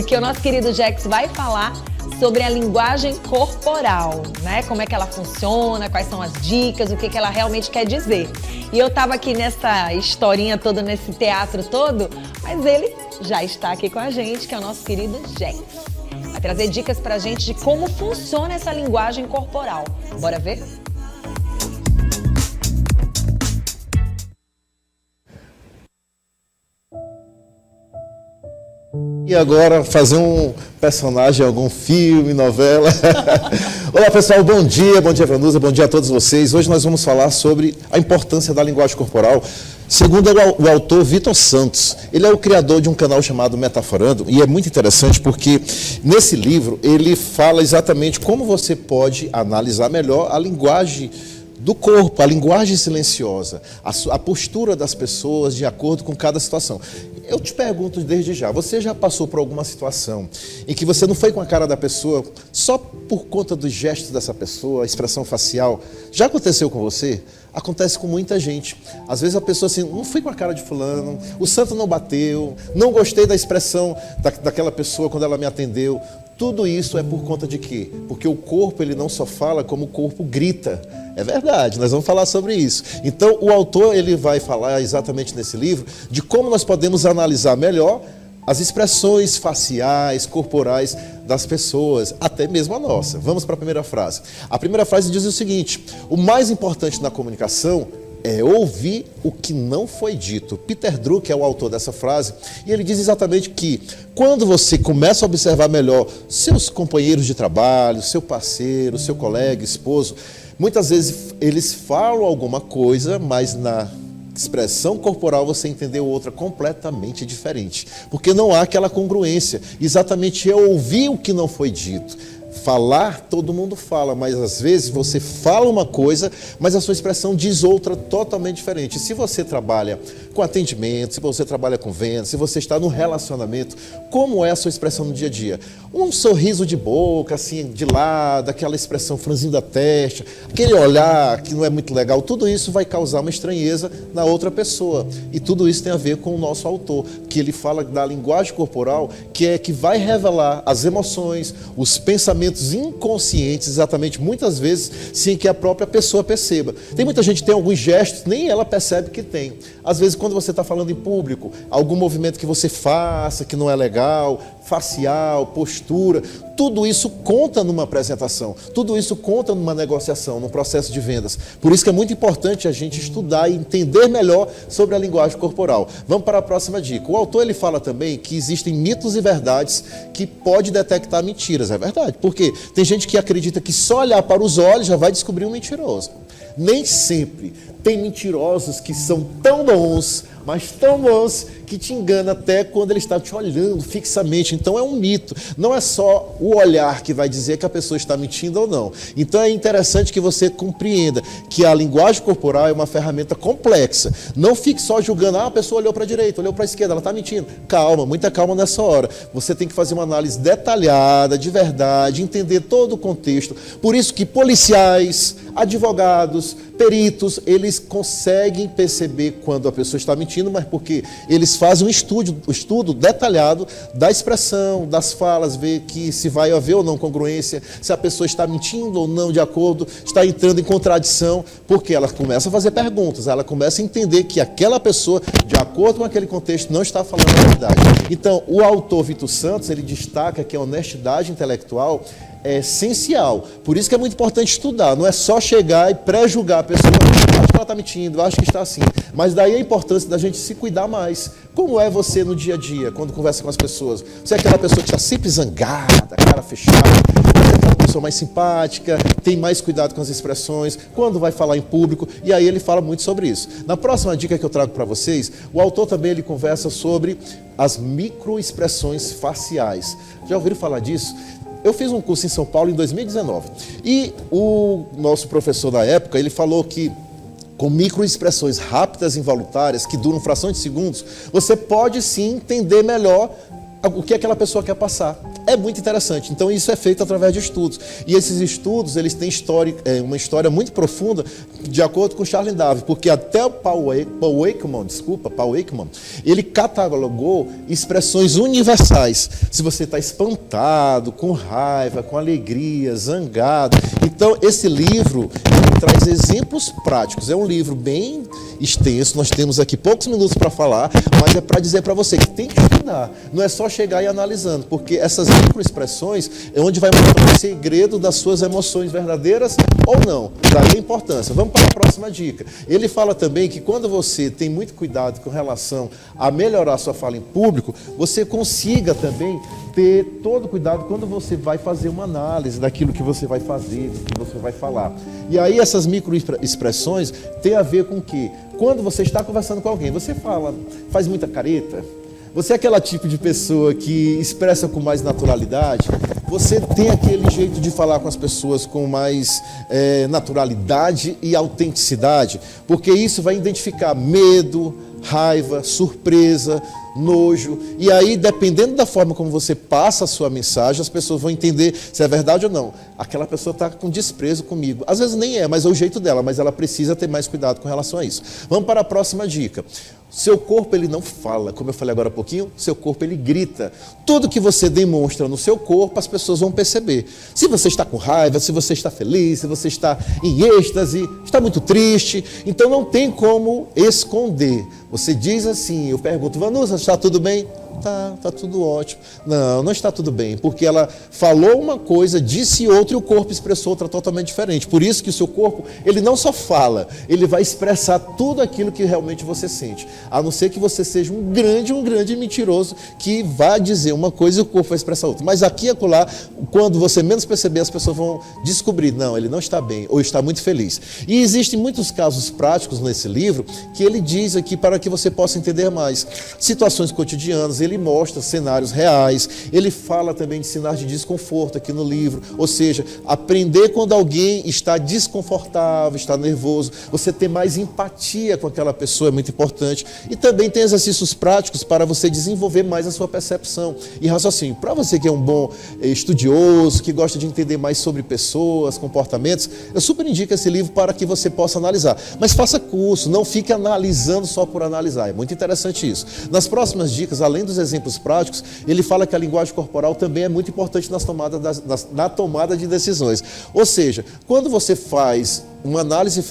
porque o nosso querido Jex vai falar sobre a linguagem corporal, né? Como é que ela funciona, quais são as dicas, o que ela realmente quer dizer. E eu tava aqui nessa historinha toda, nesse teatro todo, mas ele já está aqui com a gente, que é o nosso querido Jex. Vai trazer dicas pra gente de como funciona essa linguagem corporal. Bora ver? E agora fazer um personagem em algum filme, novela. Olá pessoal, bom dia Vanusa, bom dia a todos vocês. Hoje nós vamos falar sobre a importância da linguagem corporal. Segundo o autor Vitor Santos, ele é o criador de um canal chamado Metaforando, e é muito interessante porque nesse livro ele fala exatamente como você pode analisar melhor a linguagem do corpo, a linguagem silenciosa, a postura das pessoas de acordo com cada situação. Eu te pergunto desde já, você já passou por alguma situação em que você não foi com a cara da pessoa só por conta dos gestos dessa pessoa, a expressão facial? Já aconteceu com você? Acontece com muita gente. Às vezes a pessoa assim, não fui com a cara de fulano, o santo não bateu, não gostei da expressão daquela pessoa quando ela me atendeu. Tudo isso é por conta de quê? Porque o corpo ele não só fala, como o corpo grita. É verdade, nós vamos falar sobre isso. Então o autor ele vai falar exatamente nesse livro de como nós podemos analisar melhor as expressões faciais, corporais das pessoas, até mesmo a nossa. Vamos para a primeira frase. A primeira frase diz o seguinte: o mais importante na comunicação é ouvir o que não foi dito. Peter Drucker é o autor dessa frase e ele diz exatamente que quando você começa a observar melhor seus companheiros de trabalho, seu parceiro, seu colega, esposo, muitas vezes eles falam alguma coisa, mas na expressão corporal você entendeu outra completamente diferente, porque não há aquela congruência. Exatamente é ouvir o que não foi dito. Falar, todo mundo fala, mas às vezes você fala uma coisa, mas a sua expressão diz outra totalmente diferente. Se você trabalha com atendimento, se você trabalha com venda, se você está no relacionamento, como é a sua expressão no dia a dia? Um sorriso de boca, assim, de lado, aquela expressão franzindo a testa, aquele olhar que não é muito legal, tudo isso vai causar uma estranheza na outra pessoa. E tudo isso tem a ver com o nosso autor, que ele fala da linguagem corporal, que vai revelar as emoções, os pensamentos inconscientes, exatamente, muitas vezes, sem que a própria pessoa perceba. Tem muita gente que tem alguns gestos, nem ela percebe que tem. Às vezes, quando você está falando em público, algum movimento que você faça, que não é legal, facial, postura, tudo isso conta numa apresentação, tudo isso conta numa negociação, num processo de vendas. Por isso que é muito importante a gente estudar e entender melhor sobre a linguagem corporal. Vamos para a próxima dica. O autor ele fala também que existem mitos e verdades que pode detectar mentiras. É verdade, porque tem gente que acredita que só olhar para os olhos já vai descobrir um mentiroso. Nem sempre. Tem mentirosos que são tão bons, mas tão bons, que te engana até quando ele está te olhando fixamente. Então é um mito. Não é só o olhar que vai dizer que a pessoa está mentindo ou não. Então é interessante que você compreenda que a linguagem corporal é uma ferramenta complexa. Não fique só julgando, a pessoa olhou para a direita, olhou para a esquerda, ela está mentindo. Calma, muita calma nessa hora. Você tem que fazer uma análise detalhada, de verdade, entender todo o contexto. Por isso que policiais, advogados, peritos, eles conseguem perceber quando a pessoa está mentindo, mas porque eles fazem um estudo detalhado da expressão, das falas, ver que se vai haver ou não congruência, se a pessoa está mentindo ou não de acordo, está entrando em contradição, porque ela começa a fazer perguntas, ela começa a entender que aquela pessoa, de acordo com aquele contexto, não está falando a verdade. Então, o autor Vitor Santos, ele destaca que a honestidade intelectual é essencial. Por isso que é muito importante estudar. Não é só chegar e pré-julgar a pessoa. Acho que ela está mentindo, acho que está assim. Mas daí a importância da gente se cuidar mais. Como é você no dia a dia, quando conversa com as pessoas? Você é aquela pessoa que está sempre zangada, cara fechada? Você é aquela pessoa mais simpática, tem mais cuidado com as expressões, quando vai falar em público? E aí ele fala muito sobre isso. Na próxima dica que eu trago para vocês, o autor também ele conversa sobre as microexpressões faciais. Já ouviram falar disso? Eu fiz um curso em São Paulo em 2019 e o nosso professor da época, ele falou que com microexpressões rápidas e involuntárias, que duram frações de segundos, você pode sim entender melhor o que aquela pessoa quer passar. é muito interessante. Então isso é feito através de estudos. E esses estudos, eles têm uma história muito profunda, de acordo com Charles Darwin, porque até o Paul Ekman, ele catalogou expressões universais. Se você está espantado, com raiva, com alegria, zangado. Então esse livro, ele traz exemplos práticos. É um livro bem extenso, nós temos aqui poucos minutos para falar, mas é para dizer para você que tem que estudar. Não é só chegar e ir analisando, porque essas microexpressões é onde vai mostrar o segredo das suas emoções verdadeiras ou não. Daí a importância. Vamos para a próxima dica. Ele fala também que quando você tem muito cuidado com relação a melhorar sua fala em público, você consiga também ter todo cuidado quando você vai fazer uma análise daquilo que você vai fazer, do que você vai falar. E aí essas microexpressões têm a ver com que quando você está conversando com alguém, você faz muita careta, você é aquele tipo de pessoa que expressa com mais naturalidade, você tem aquele jeito de falar com as pessoas com mais naturalidade e autenticidade, porque isso vai identificar medo, raiva, surpresa, nojo, e aí dependendo da forma como você passa a sua mensagem, as pessoas vão entender se é verdade ou não. Aquela pessoa está com desprezo comigo, às vezes nem é, mas é o jeito dela, mas ela precisa ter mais cuidado com relação a isso. Vamos para a próxima dica. Seu corpo, ele não fala, como eu falei agora há pouquinho, seu corpo, ele grita. Tudo que você demonstra no seu corpo, as pessoas vão perceber. Se você está com raiva, se você está feliz, se você está em êxtase, está muito triste, então não tem como esconder. Você diz assim, eu pergunto, Vanusa, está tudo bem? Tá tudo ótimo. Não está tudo bem, porque ela falou uma coisa, disse outra e o corpo expressou outra totalmente diferente. Por isso que o seu corpo, ele não só fala, ele vai expressar tudo aquilo que realmente você sente. A não ser que você seja um grande mentiroso que vai dizer uma coisa e o corpo vai expressar outra. Mas aqui e acolá, quando você menos perceber, as pessoas vão descobrir, não, ele não está bem ou está muito feliz. E existem muitos casos práticos nesse livro que ele diz aqui para que você possa entender mais. Situações cotidianas, ele mostra cenários reais, ele fala também de sinais de desconforto aqui no livro, ou seja, aprender quando alguém está desconfortável, está nervoso, você ter mais empatia com aquela pessoa é muito importante, e também tem exercícios práticos para você desenvolver mais a sua percepção e raciocínio. Para você que é um bom estudioso, que gosta de entender mais sobre pessoas, comportamentos, eu super indico esse livro para que você possa analisar, mas faça curso, não fique analisando só por analisar, é muito interessante isso. Nas próximas dicas, além dos exemplos práticos, ele fala que a linguagem corporal também é muito importante na tomada de decisões. Ou seja, quando você faz uma análise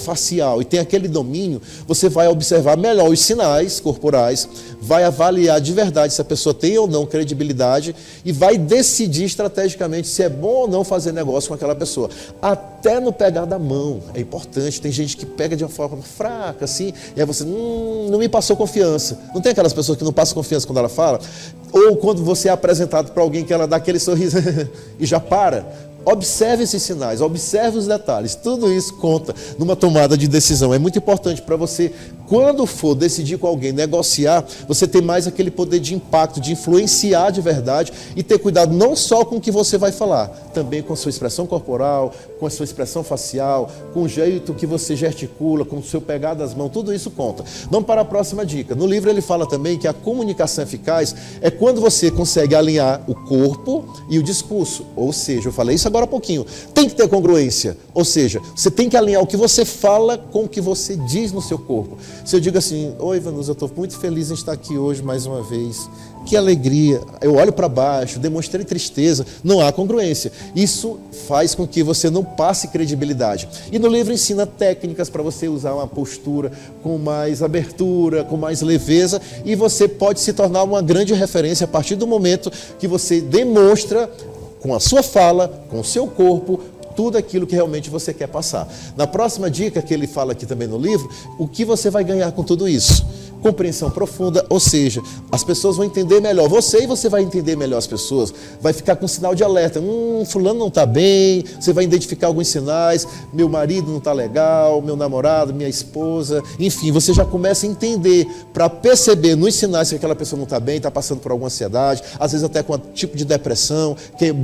facial e tem aquele domínio, você vai observar melhor os sinais corporais, vai avaliar de verdade se a pessoa tem ou não credibilidade e vai decidir estrategicamente se é bom ou não fazer negócio com aquela pessoa. Até no pegar da mão, é importante. Tem gente que pega de uma forma fraca, assim, e aí você, não me passou confiança. Não tem aquelas pessoas que não passam confiança quando ela fala? Ou quando você é apresentado para alguém que ela dá aquele sorriso e já para? Observe esses sinais, observe os detalhes, tudo isso conta numa tomada de decisão. É muito importante para você, quando for decidir com alguém, negociar, você ter mais aquele poder de impacto, de influenciar de verdade e ter cuidado não só com o que você vai falar, também com a sua expressão corporal, com a sua expressão facial, com o jeito que você gesticula, com o seu pegar das mãos, tudo isso conta. Vamos para a próxima dica. No livro ele fala também que a comunicação eficaz é quando você consegue alinhar o corpo e o discurso, ou seja, eu falei isso agora há pouquinho, tem que ter congruência, ou seja, você tem que alinhar o que você fala com o que você diz no seu corpo. Se eu digo assim, oi Vanusa, eu estou muito feliz em estar aqui hoje mais uma vez, que alegria, eu olho para baixo, demonstrei tristeza, não há congruência. Isso faz com que você não passe credibilidade. E no livro ensina técnicas para você usar uma postura com mais abertura, com mais leveza, e você pode se tornar uma grande referência a partir do momento que você demonstra com a sua fala, com o seu corpo, tudo aquilo que realmente você quer passar. Na próxima dica que ele fala aqui também no livro, o que você vai ganhar com tudo isso? Compreensão profunda, ou seja, as pessoas vão entender melhor você e você vai entender melhor as pessoas, vai ficar com sinal de alerta, fulano não está bem, você vai identificar alguns sinais, meu marido não está legal, meu namorado, minha esposa, enfim, você já começa a entender, para perceber nos sinais que aquela pessoa não está bem, está passando por alguma ansiedade, às vezes até com um tipo de depressão, que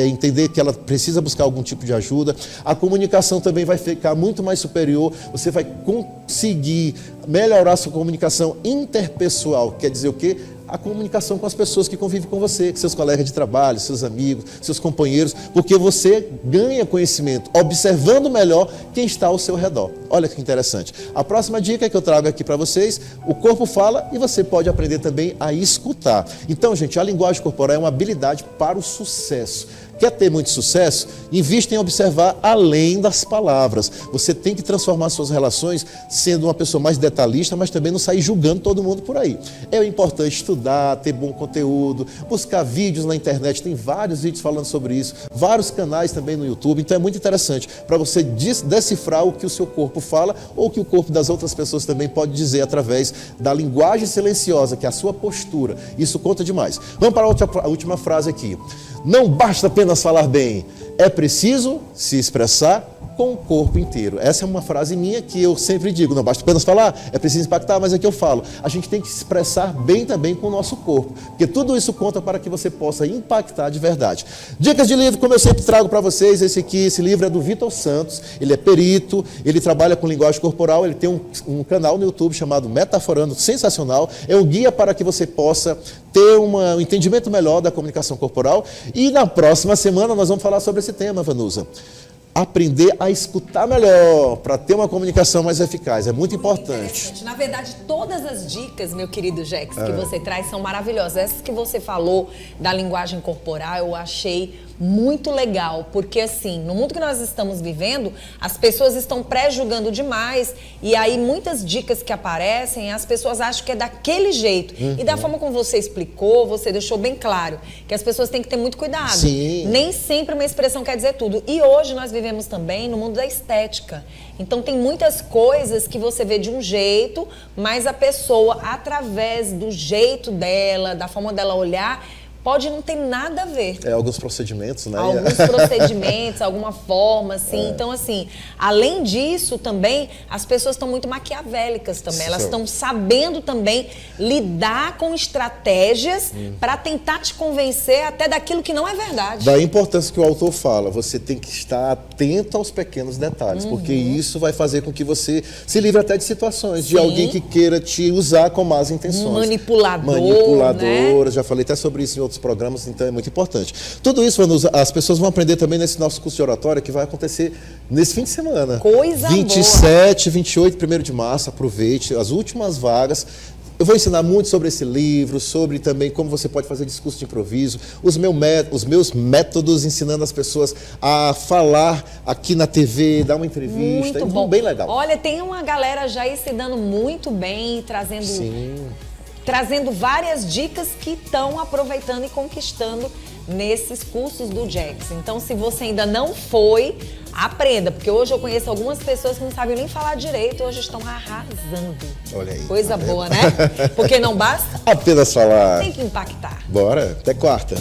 entender que ela precisa buscar algum tipo de ajuda. A comunicação também vai ficar muito mais superior, você vai conseguir melhorar sua comunicação interpessoal, quer dizer o quê? a comunicação com as pessoas que convivem com você, seus colegas de trabalho, seus amigos, seus companheiros, porque você ganha conhecimento observando melhor quem está ao seu redor. Olha que interessante. A próxima dica que eu trago aqui para vocês, o corpo fala e você pode aprender também a escutar. Então, gente, a linguagem corporal é uma habilidade para o sucesso. Quer ter muito sucesso? Invista em observar além das palavras. Você tem que transformar suas relações sendo uma pessoa mais detalhista, mas também não sair julgando todo mundo por aí. É importante estudar, ter bom conteúdo, buscar vídeos na internet, tem vários vídeos falando sobre isso, vários canais também no YouTube, então é muito interessante para você decifrar o que o seu corpo fala ou o que o corpo das outras pessoas também pode dizer através da linguagem silenciosa, que é a sua postura. Isso conta demais. Vamos para a última frase aqui. Não basta apenas falar bem, é preciso se expressar com o corpo inteiro. Essa é uma frase minha que eu sempre digo, não basta apenas falar, é preciso impactar, mas é que eu falo. A gente tem que se expressar bem também com o nosso corpo, porque tudo isso conta para que você possa impactar de verdade. Dicas de livro, como eu sempre trago para vocês, esse livro é do Vitor Santos, ele é perito, ele trabalha com linguagem corporal, ele tem um canal no YouTube chamado Metaforando, sensacional, é um guia para que você possa ter um entendimento melhor da comunicação corporal. E na próxima semana nós vamos falar sobre esse tema, Vanusa. Aprender a escutar melhor, para ter uma comunicação mais eficaz, é muito importante. Na verdade, todas as dicas, meu querido Jex, que você traz são maravilhosas. Essas que você falou da linguagem corporal, eu achei muito legal, porque assim, no mundo que nós estamos vivendo, as pessoas estão pré-julgando demais, e aí muitas dicas que aparecem, as pessoas acham que é daquele jeito. E da forma como você explicou, você deixou bem claro que as pessoas têm que ter muito cuidado. Sim. Nem sempre uma expressão quer dizer tudo. E hoje nós vivemos também no mundo da estética. Então tem muitas coisas que você vê de um jeito, mas a pessoa, através do jeito dela, da forma dela olhar, pode não ter nada a ver. Alguns procedimentos, né? Alguns procedimentos, alguma forma, assim. Então, assim, além disso também, as pessoas estão muito maquiavélicas também. Elas estão sabendo também lidar com estratégias para tentar te convencer até daquilo que não é verdade. Da importância que o autor fala, você tem que estar atento aos pequenos detalhes, porque isso vai fazer com que você se livre até de situações, de alguém que queira te usar com más intenções. Manipuladora, né? Já falei até sobre isso em outros programas, então é muito importante. Tudo isso, Vanusa, as pessoas vão aprender também nesse nosso curso de oratória, que vai acontecer nesse fim de semana. Coisa 27, 28, 1º de março, aproveite as últimas vagas. Eu vou ensinar muito sobre esse livro, sobre também como você pode fazer discurso de improviso, os meus métodos ensinando as pessoas a falar aqui na TV, dar uma entrevista. Muito bom. Bem legal. Olha, tem uma galera já aí se dando muito bem, trazendo várias dicas que estão aproveitando e conquistando nesses cursos do Jex. Então, se você ainda não foi, aprenda, porque hoje eu conheço algumas pessoas que não sabem nem falar direito, hoje estão arrasando. Olha aí. Coisa boa, né? Porque não basta apenas falar. Tem que impactar. Bora, até quarta.